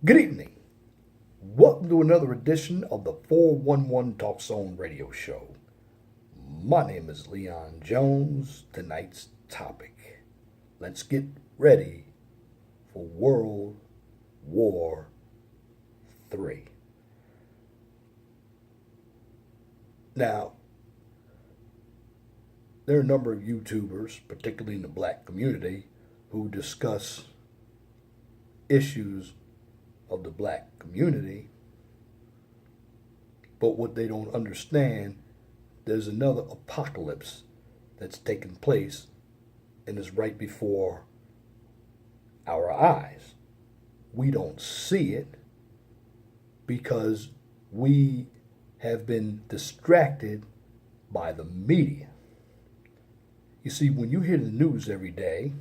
Good evening. Welcome to another edition of the 411 Talk Zone radio show. My name is Leon Jones. Tonight's topic. Let's get ready for World War III. Now, there are a number of YouTubers, particularly in the black community, who discuss issues of the black community, but what they don't understand, there's another apocalypse that's taking place and is right before our eyes. We don't see it because we have been distracted by the media. You see, when you hear the news every day,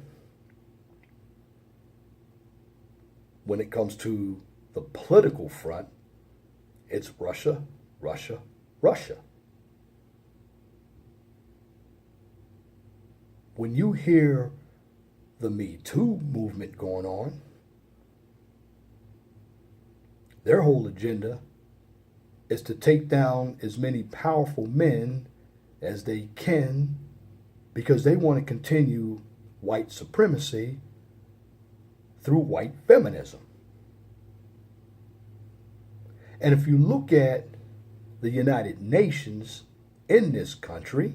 when it comes to the political front, it's Russia, Russia, Russia. When you hear the Me Too movement going on, their whole agenda is to take down as many powerful men as they can because they want to continue white supremacy through white feminism. And if you look at the United Nations in this country,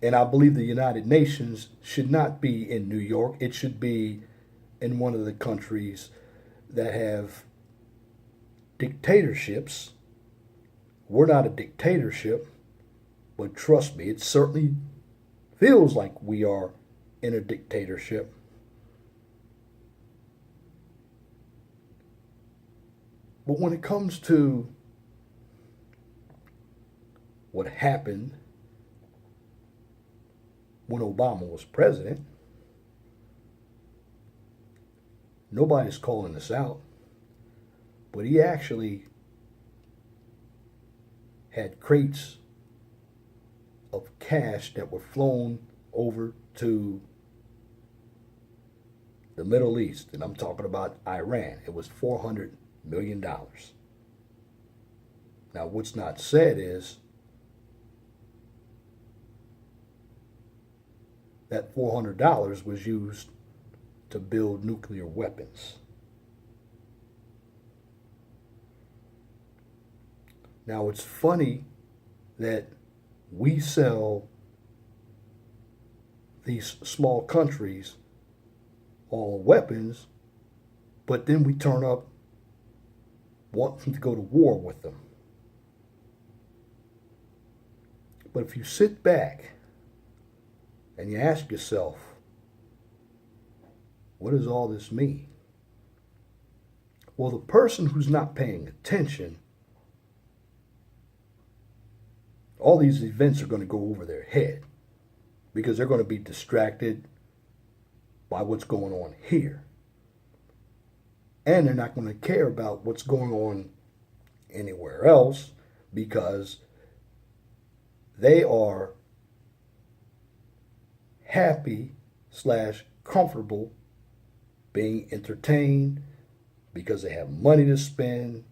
and I believe the United Nations should not be in New York, it should be in one of the countries that have dictatorships. We're not a dictatorship, but trust me, it certainly feels like we are in a dictatorship. But when it comes to what happened when Obama was president, nobody's calling this out, but he actually had crates of cash that were flown over to the Middle East, and I'm talking about Iran. It was $400 million. Now, what's not said is that $400 was used to build nuclear weapons. Now, it's funny that we sell these small countries all weapons, but then we turn up wanting to go to war with them. But if you sit back and you ask yourself, what does all this mean? Well, the person who's not paying attention, all these events are going to go over their head because they're going to be distracted by what's going on here. And they're not going to care about what's going on anywhere else because they are happy / comfortable being entertained because they have money to spend.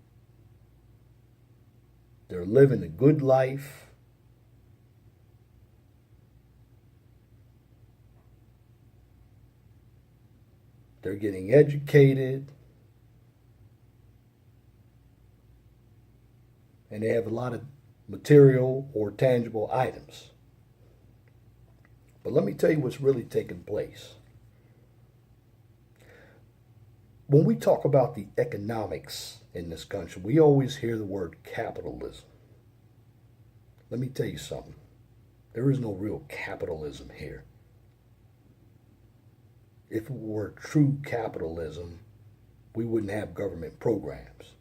They're living a good life. They're getting educated. And they have a lot of material or tangible items. But let me tell you what's really taking place. When we talk about the economics in this country, we always hear the word capitalism. Let me tell you something. There is no real capitalism here. If it were true capitalism, we wouldn't have government programs.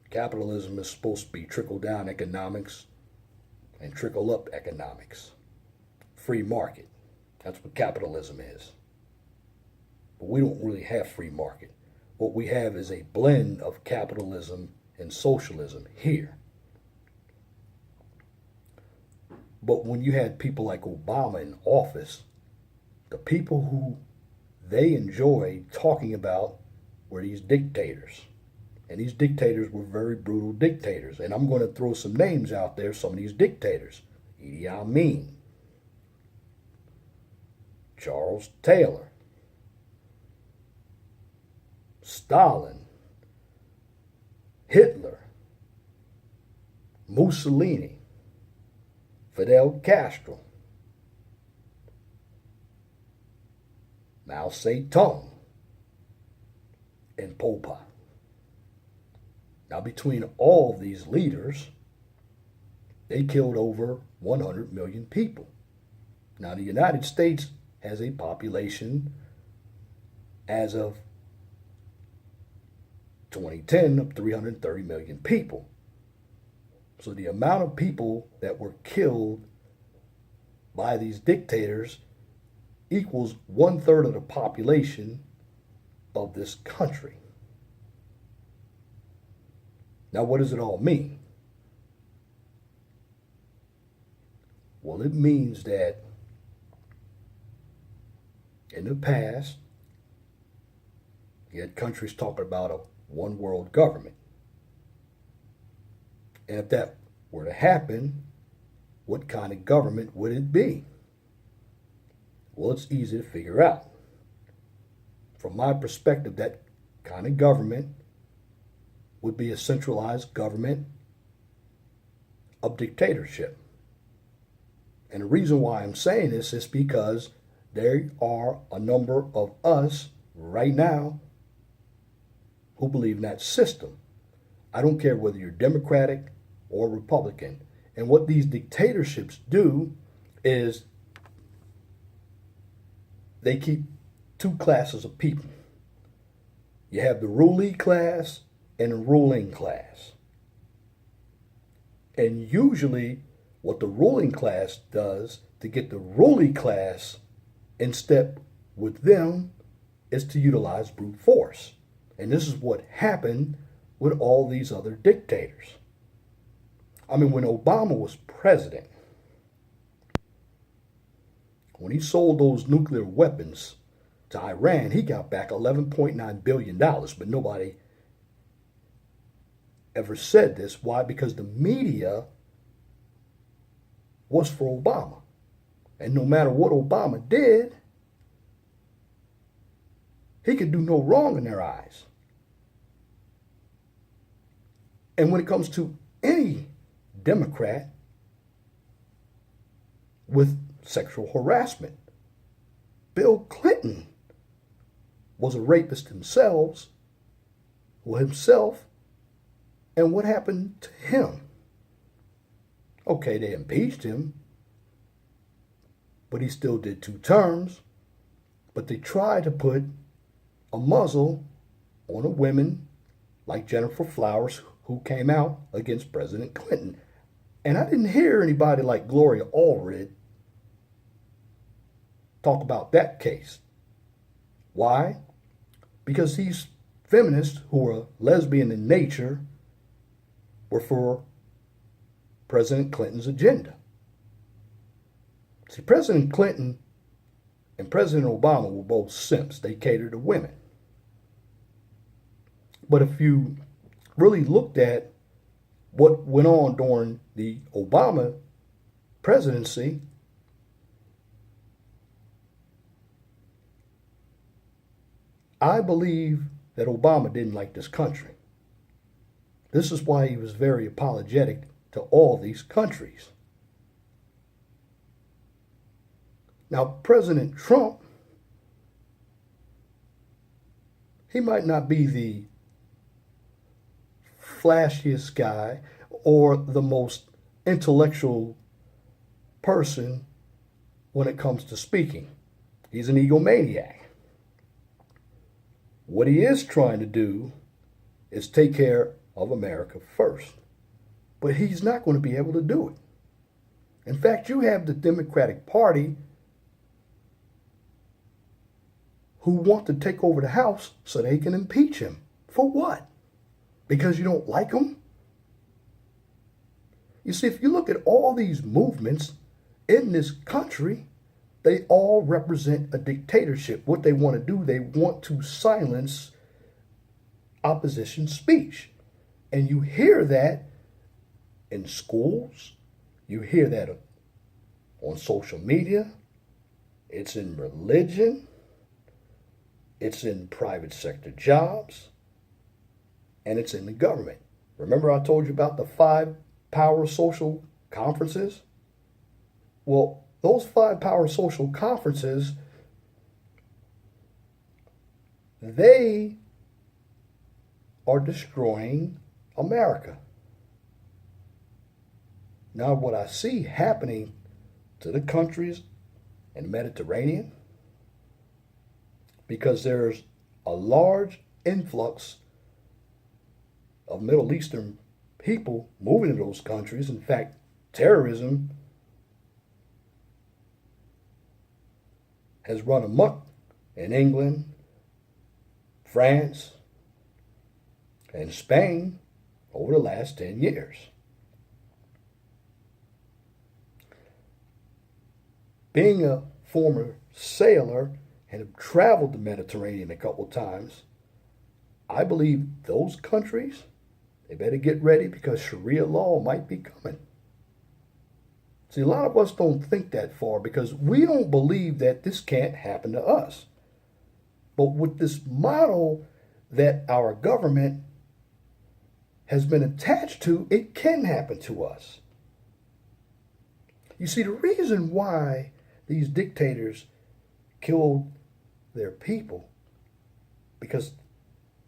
Capitalism is supposed to be trickle-down economics and trickle-up economics. Free market. That's what capitalism is. But we don't really have free market. What we have is a blend of capitalism and socialism here. But when you had people like Obama in office, the people who they enjoy talking about were these dictators. And these dictators were very brutal dictators. And I'm going to throw some names out there, some of these dictators. Idi Amin, Charles Taylor, Stalin, Hitler, Mussolini, Fidel Castro, Mao Zedong, and Pol Pot. Now, between all of these leaders, they killed over 100 million people. Now, the United States has a population as of 2010 of 330 million people. So the amount of people that were killed by these dictators equals 1/3 of the population of this country. Now, what does it all mean? Well, it means that in the past, you had countries talking about a one world government. And if that were to happen, what kind of government would it be? Well, it's easy to figure out. From my perspective, that kind of government would be a centralized government of dictatorship. And the reason why I'm saying this is because there are a number of us right now who believe in that system. I don't care whether you're Democratic or Republican. And what these dictatorships do is they keep two classes of people. You have the ruling class and the ruling class. And usually what the ruling class does to get the ruling class in step with them is to utilize brute force. And this is what happened with all these other dictators. I mean, when Obama was president, when he sold those nuclear weapons to Iran, he got back $11.9 billion, but nobody ever said this. Why? Because the media was for Obama. And no matter what Obama did, he could do no wrong in their eyes. And when it comes to any Democrat with sexual harassment, Bill Clinton was a rapist himself, and what happened to him? Okay, they impeached him, but he still did 2 terms. But they tried to put a muzzle on a woman like Gennifer Flowers, who came out against President Clinton. And I didn't hear anybody like Gloria Allred talk about that case. Why? Because these feminists who are lesbian in nature were for President Clinton's agenda. See, President Clinton and President Obama were both simps. They catered to women. But if you really looked at what went on during the Obama presidency, I believe that Obama didn't like this country. This is why he was very apologetic to all these countries. Now, President Trump, he might not be the flashiest guy or the most intellectual person when it comes to speaking. He's an egomaniac. What he is trying to do is take care of America first. But he's not going to be able to do it. In fact, you have the Democratic Party who want to take over the House so they can impeach him. For what? Because you don't like him? You see, if you look at all these movements in this country, they all represent a dictatorship. What they want to do, they want to silence opposition speech. And you hear that in schools, you hear that on social media, it's in religion, it's in private sector jobs, and it's in the government. Remember I told you about the 5 power social conferences? Well, those 5 power social conferences, they are destroying America. Now, what I see happening to the countries in the Mediterranean, because there's a large influx of Middle Eastern people moving to those countries. In fact, terrorism has run amok in England, France, and Spain over the last 10 years. Being a former sailor and have traveled the Mediterranean a couple of times, I believe those countries, they better get ready because Sharia law might be coming. See, a lot of us don't think that far because we don't believe that this can't happen to us. But with this model that our government has been attached to, it can happen to us. You see, the reason why these dictators killed their people, because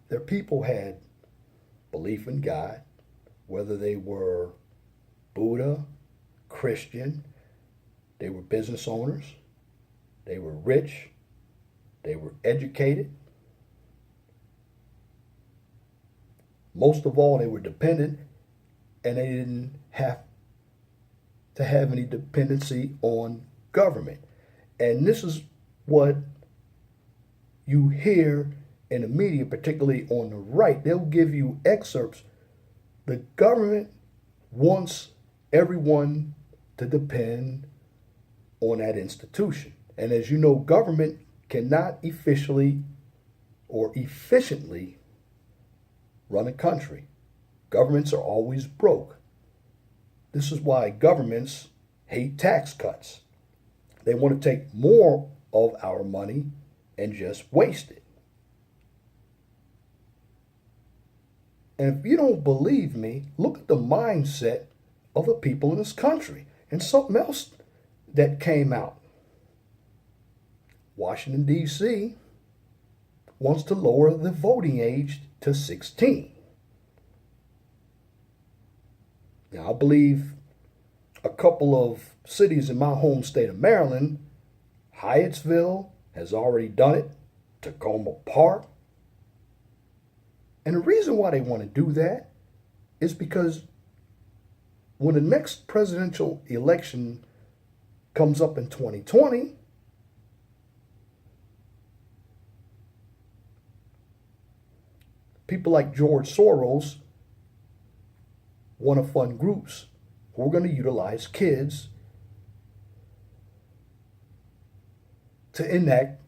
their people had belief in God, whether they were Buddha, Christian, they were business owners, they were rich, they were educated. Most of all, they were dependent, and they didn't have to have any dependency on government. And this is what you hear in the media, particularly on the right. They'll give you excerpts. The government wants everyone to depend on that institution. And as you know, government cannot efficiently or efficiently run a country. Governments are always broke. This is why governments hate tax cuts. They want to take more of our money and just waste it. And if you don't believe me, look at the mindset of the people in this country. And something else that came out. Washington, D.C. wants to lower the voting age to 16. Now, I believe a couple of cities in my home state of Maryland, Hyattsville has already done it, Tacoma Park. And the reason why they want to do that is because when the next presidential election comes up in 2020, people like George Soros want to fund groups who are going to utilize kids to enact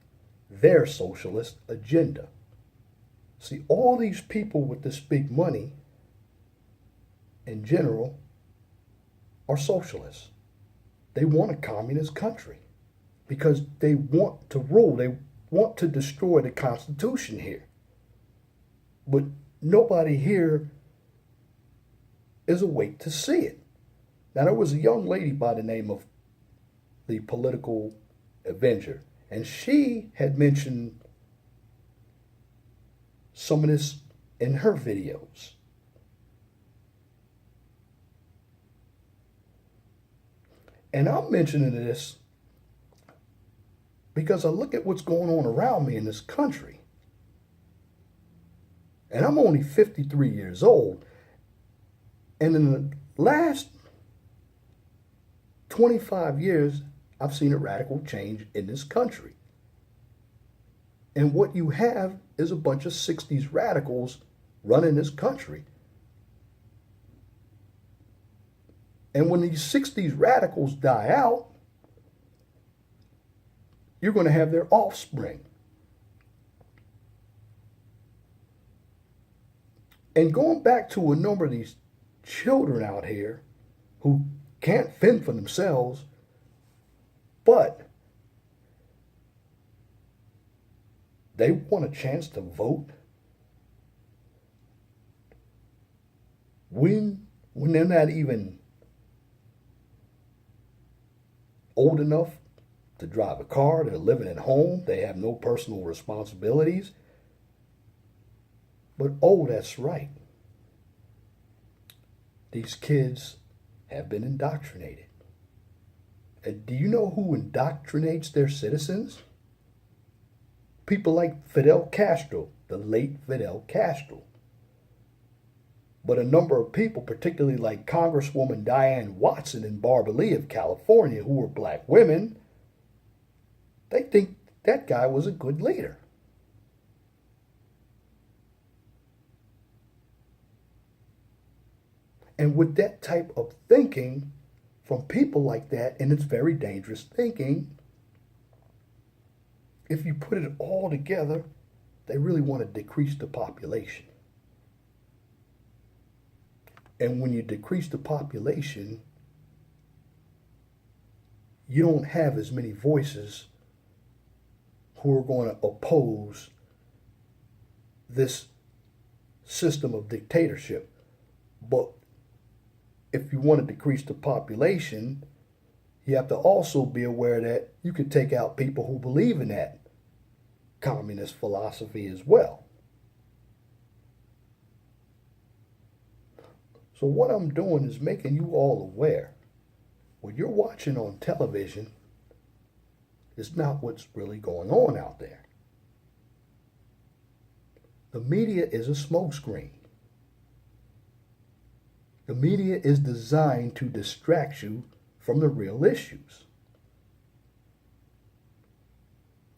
their socialist agenda. See, all these people with this big money in general are socialists. They want a communist country because they want to rule. They want to destroy the Constitution here. But nobody here is awake to see it. Now, there was a young lady by the name of the Political Avenger, and she had mentioned some of this in her videos. And I'm mentioning this because I look at what's going on around me in this country. And I'm only 53 years old. And in the last 25 years, I've seen a radical change in this country. And what you have is a bunch of 60s radicals running this country. And when these 60s radicals die out, you're going to have their offspring. And going back to a number of these children out here who can't fend for themselves, but they want a chance to vote when they're not even old enough to drive a car, they're living at home, they have no personal responsibilities. But oh, that's right. These kids have been indoctrinated. And do you know who indoctrinates their citizens? People like Fidel Castro, the late Fidel Castro. But a number of people, particularly like Congresswoman Diane Watson and Barbara Lee of California, who were black women, they think that guy was a good leader. And with that type of thinking from people like that, and it's very dangerous thinking, if you put it all together, they really want to decrease the population. And when you decrease the population, you don't have as many voices who are going to oppose this system of dictatorship. But if you want to decrease the population, you have to also be aware that you could take out people who believe in that communist philosophy as well. So what I'm doing is making you all aware. What you're watching on television is not what's really going on out there. The media is a smokescreen. The media is designed to distract you from the real issues.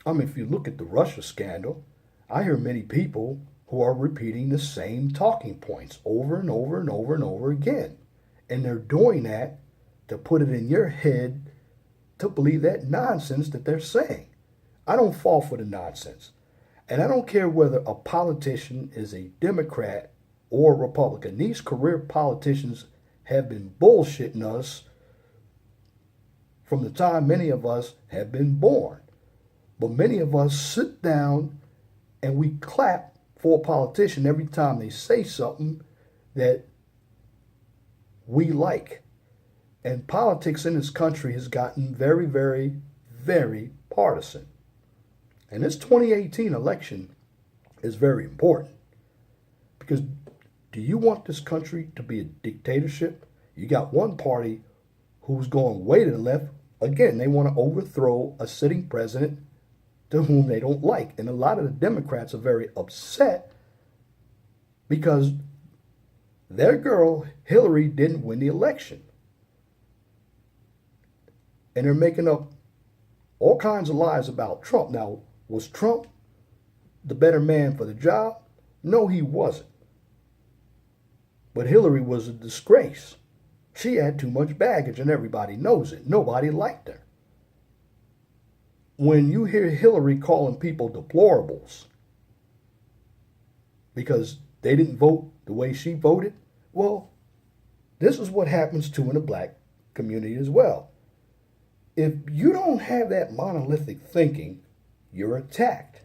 If you look at the Russia scandal, I hear many people who are repeating the same talking points over and over and over and over again. And they're doing that to put it in your head to believe that nonsense that they're saying. I don't fall for the nonsense. And I don't care whether a politician is a Democrat or a Republican. These career politicians have been bullshitting us from the time many of us have been born. But many of us sit down and we clap for a politician every time they say something that we like. And politics in this country has gotten very, very, very partisan. And this 2018 election is very important because do you want this country to be a dictatorship? You got one party who's going way to the left. Again, they want to overthrow a sitting president to whom they don't like. And a lot of the Democrats are very upset because their girl, Hillary, didn't win the election. And they're making up all kinds of lies about Trump. Now, was Trump the better man for the job? No, he wasn't. But Hillary was a disgrace. She had too much baggage and everybody knows it. Nobody liked her. When you hear Hillary calling people deplorables because they didn't vote the way she voted, well, this is what happens too in the black community as well. If you don't have that monolithic thinking, you're attacked.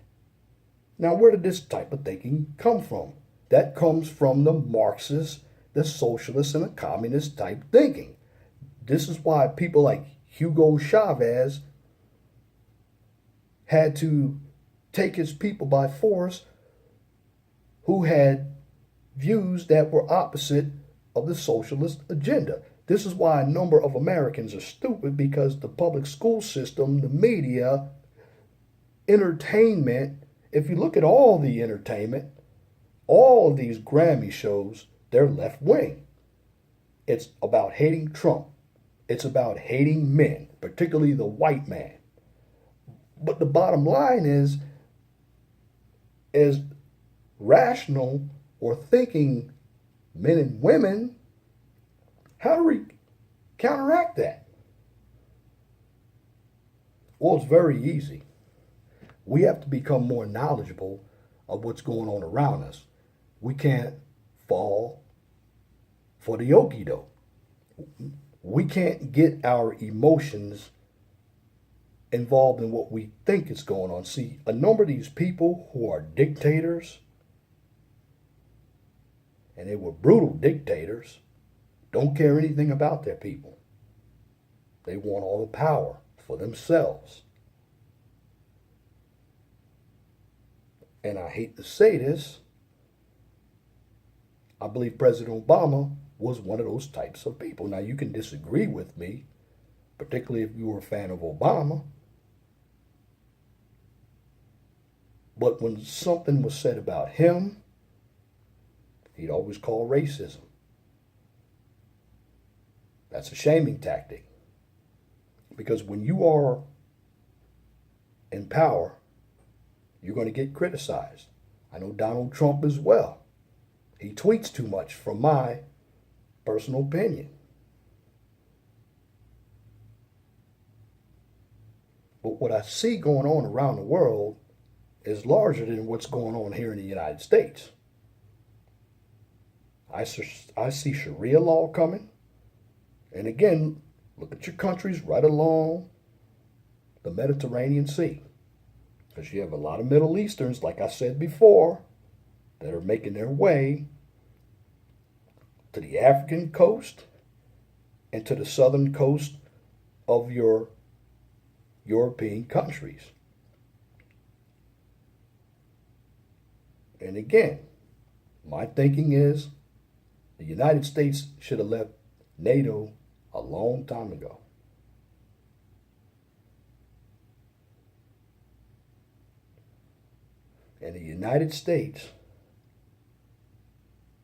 Now, where did this type of thinking come from? That comes from the Marxist, the socialist, and the communist type thinking. This is why people like Hugo Chavez had to take his people by force who had views that were opposite of the socialist agenda. This is why a number of Americans are stupid, because the public school system, the media, entertainment, if you look at all the entertainment, all of these Grammy shows, they're left wing. It's about hating Trump. It's about hating men, particularly the white man. But the bottom line is, as rational or thinking men and women, how do we counteract that? Well, it's very easy. We have to become more knowledgeable of what's going on around us. We can't fall for the okie doke. We can't get our emotions involved in what we think is going on. See, a number of these people who are dictators, and they were brutal dictators, don't care anything about their people. They want all the power for themselves. And I hate to say this, I believe President Obama was one of those types of people. Now, you can disagree with me, particularly if you were a fan of Obama. But when something was said about him, he'd always call racism. That's a shaming tactic. Because when you are in power, you're going to get criticized. I know Donald Trump as well. He tweets too much, from my personal opinion. But what I see going on around the world is larger than what's going on here in the United States. I see Sharia law coming. And again, look at your countries right along the Mediterranean Sea. Because you have a lot of Middle Easterns, like I said before, that are making their way to the African coast and to the southern coast of your European countries. And again, my thinking is the United States should have left NATO a long time ago. And the United States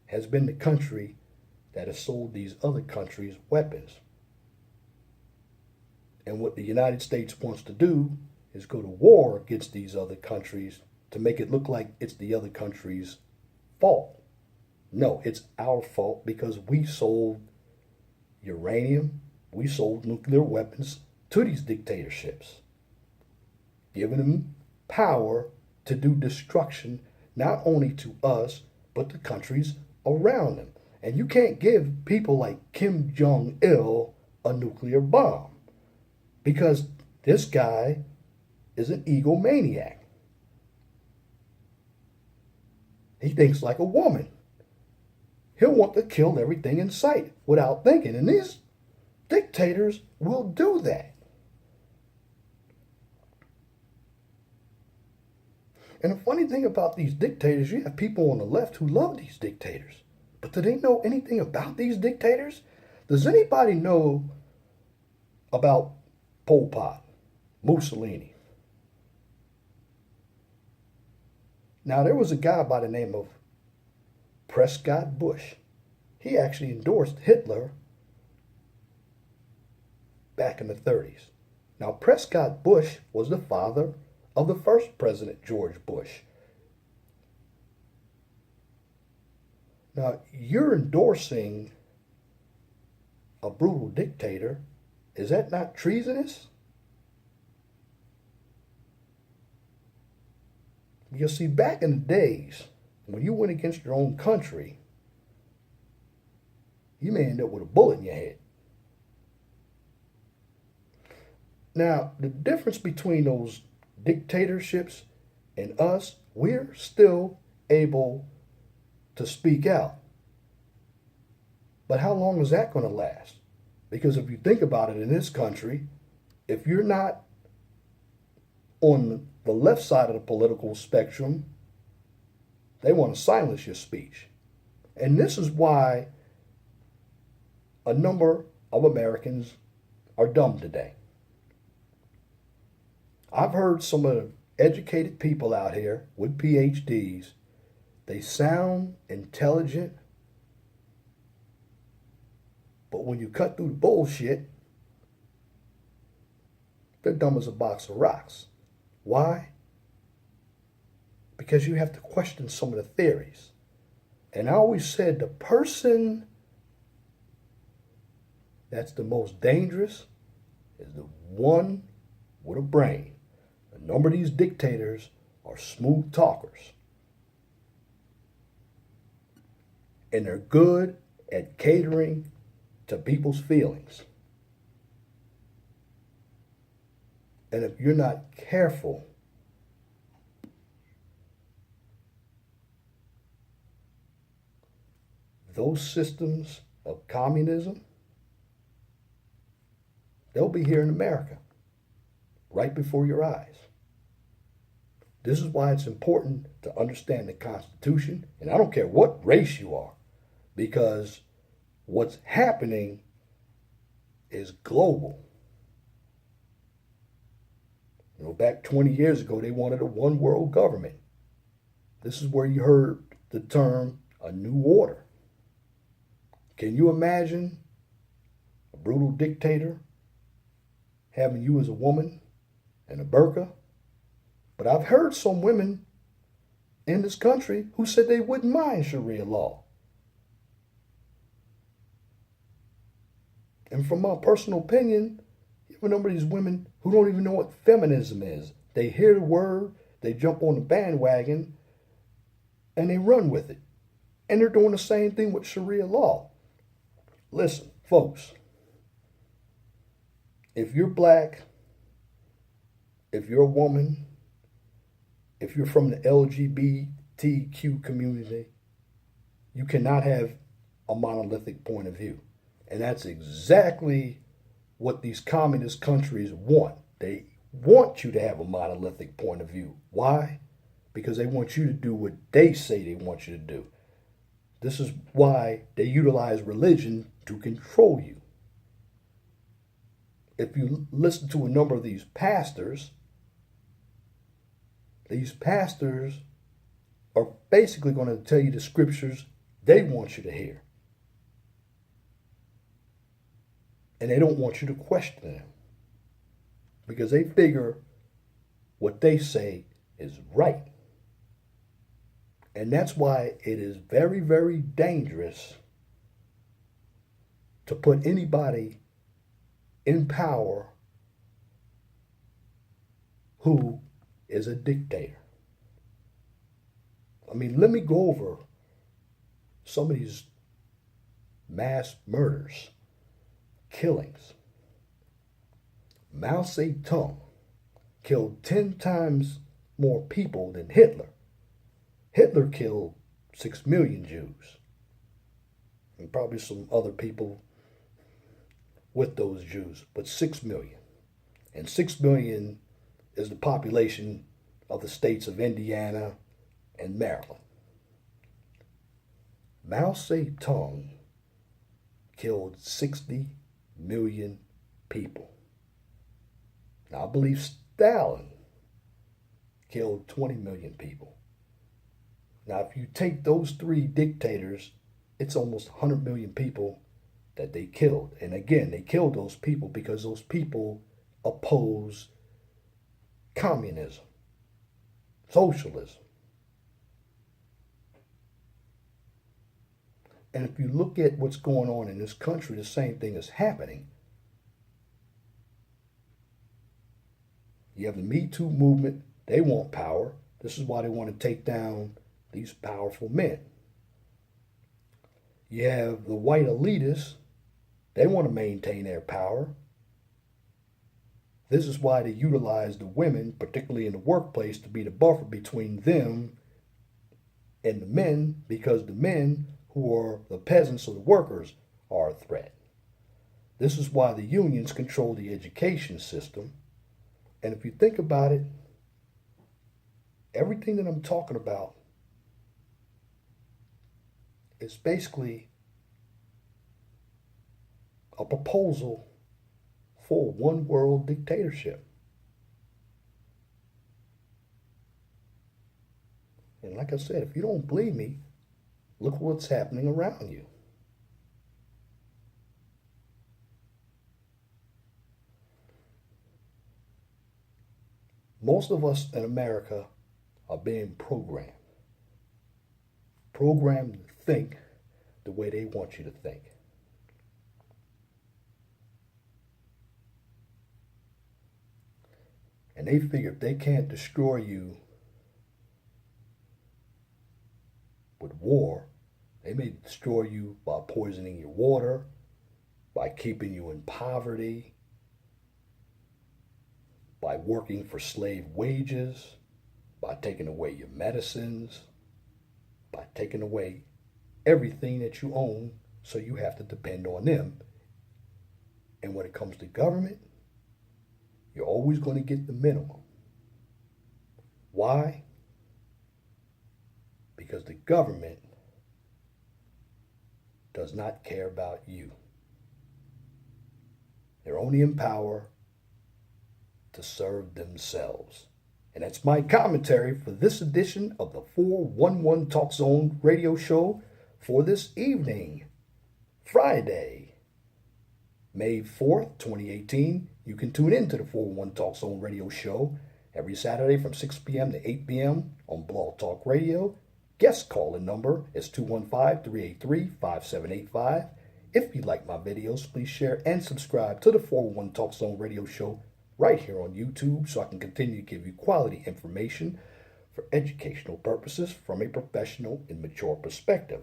has been the country that has sold these other countries weapons. And what the United States wants to do is go to war against these other countries to make it look like it's the other country's fault. No, it's our fault because we sold uranium, we sold nuclear weapons to these dictatorships, giving them power to do destruction not only to us, but the countries around them. And you can't give people like Kim Jong-il a nuclear bomb because this guy is an egomaniac. He thinks like a woman. He'll want to kill everything in sight without thinking. And these dictators will do that. And the funny thing about these dictators, you have people on the left who love these dictators. But do they know anything about these dictators? Does anybody know about Pol Pot, Mussolini? Now, there was a guy by the name of Prescott Bush. He actually endorsed Hitler back in the 30s. Now, Prescott Bush was the father of the first President, George Bush. Now, you're endorsing a brutal dictator. Is that not treasonous? You see, back in the days, when you went against your own country, you may end up with a bullet in your head. Now, the difference between those dictatorships and us, we're still able to speak out. But how long is that going to last? Because if you think about it, in this country, if you're not on the left side of the political spectrum, they want to silence your speech. And this is why a number of Americans are dumb today. I've heard some of the educated people out here with PhDs. They sound intelligent, but when you cut through the bullshit, they're dumb as a box of rocks. Why? Because you have to question some of the theories. And I always said the person that's the most dangerous is the one with a brain. A number of these dictators are smooth talkers. And they're good at catering to people's feelings. And if you're not careful, those systems of communism, they'll be here in America, right before your eyes. This is why it's important to understand the Constitution, and I don't care what race you are, because what's happening is global. You know, back 20 years ago, they wanted a one world government. This is where you heard the term a new order. Can you imagine a brutal dictator having you as a woman in a burqa? But I've heard some women in this country who said they wouldn't mind Sharia law. And from my personal opinion, you have a number of these women who don't even know what feminism is. They hear the word, they jump on the bandwagon, and they run with it. And they're doing the same thing with Sharia law. Listen, folks, if you're black, if you're a woman, if you're from the LGBTQ community, you cannot have a monolithic point of view. And that's exactly what these communist countries want. They want you to have a monolithic point of view. Why? Because they want you to do what they say they want you to do. This is why they utilize religion to control you. If you listen to a number of these pastors are basically going to tell you the scriptures they want you to hear. And they don't want you to question them, because they figure what they say is right. And that's why it is very, very dangerous to put anybody in power who is a dictator. I mean, let me go over some of these mass murders, killings. Mao Zedong killed 10 times more people than Hitler. Hitler killed 6 million Jews, and probably some other people with those Jews, but 6 million. And 6 million is the population of the states of Indiana and Maryland. Mao Zedong killed 60 million people. Now, I believe Stalin killed 20 million people. Now, if you take those three dictators, it's almost 100 million people that they killed. And again, they killed those people because those people oppose communism, socialism. And if you look at what's going on in this country, the same thing is happening. You have the Me Too movement. They want power. This is why they want to take down these powerful men. You have the white elitists. They want to maintain their power. This is why they utilize the women, particularly in the workplace, to be the buffer between them and the men, because the men, who are the peasants or the workers, are a threat. This is why the unions control the education system. And if you think about it, everything that I'm talking about is basically a proposal for one world dictatorship. And like I said, if you don't believe me, look what's happening around you. Most of us in America are being programmed to think the way they want you to think. And they figure if they can't destroy you with war, they may destroy you by poisoning your water, by keeping you in poverty, by working for slave wages, by taking away your medicines, by taking away everything that you own, so you have to depend on them. And when it comes to government, you're always going to get the minimum. Why? Because the government does not care about you. They're only in power to serve themselves. And that's my commentary for this edition of the 411 Talk Zone radio show for this evening, Friday, May 4th, 2018. You can tune in to the 411 Talk Zone radio show every Saturday from 6 p.m. to 8 p.m. on Blog Talk Radio. Guest calling number is 215-383-5785. If you like my videos, please share and subscribe to the 411 Talk Zone radio show right here on YouTube so I can continue to give you quality information for educational purposes from a professional and mature perspective.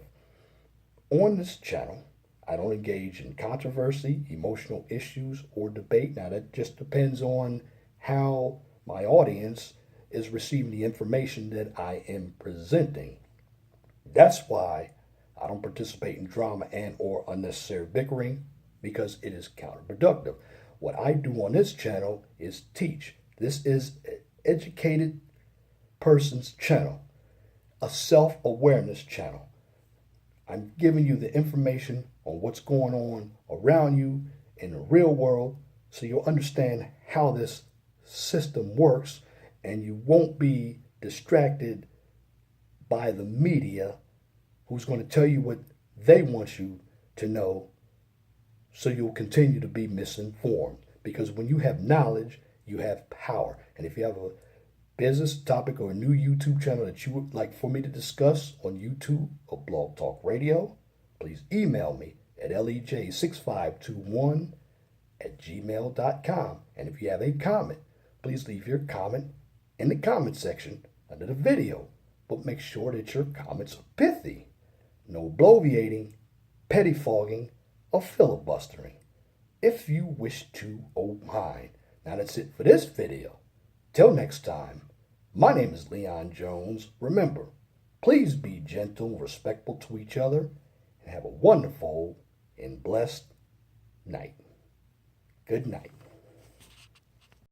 On this channel, I don't engage in controversy, emotional issues, or debate. Now, that just depends on how my audience is receiving the information that I am presenting. That's why I don't participate in drama and or unnecessary bickering, because it is counterproductive. What I do on this channel is teach. This is an educated person's channel, a self-awareness channel. I'm giving you the information on what's going on around you in the real world so you'll understand how this system works and you won't be distracted by the media who's going to tell you what they want you to know, so you'll continue to be misinformed. Because when you have knowledge, you have power. And if you have a business topic or a new YouTube channel that you would like for me to discuss on YouTube or Blog Talk Radio, please email me at lej6521@gmail.com. And if you have a comment, please leave your comment in the comment section under the video. But make sure that your comments are pithy. No bloviating, pettifogging, or filibustering. If you wish to opine. Now that's it for this video. Till next time, my name is Leon Jones. Remember, please be gentle, respectful to each other, and have a wonderful and blessed night. Good night.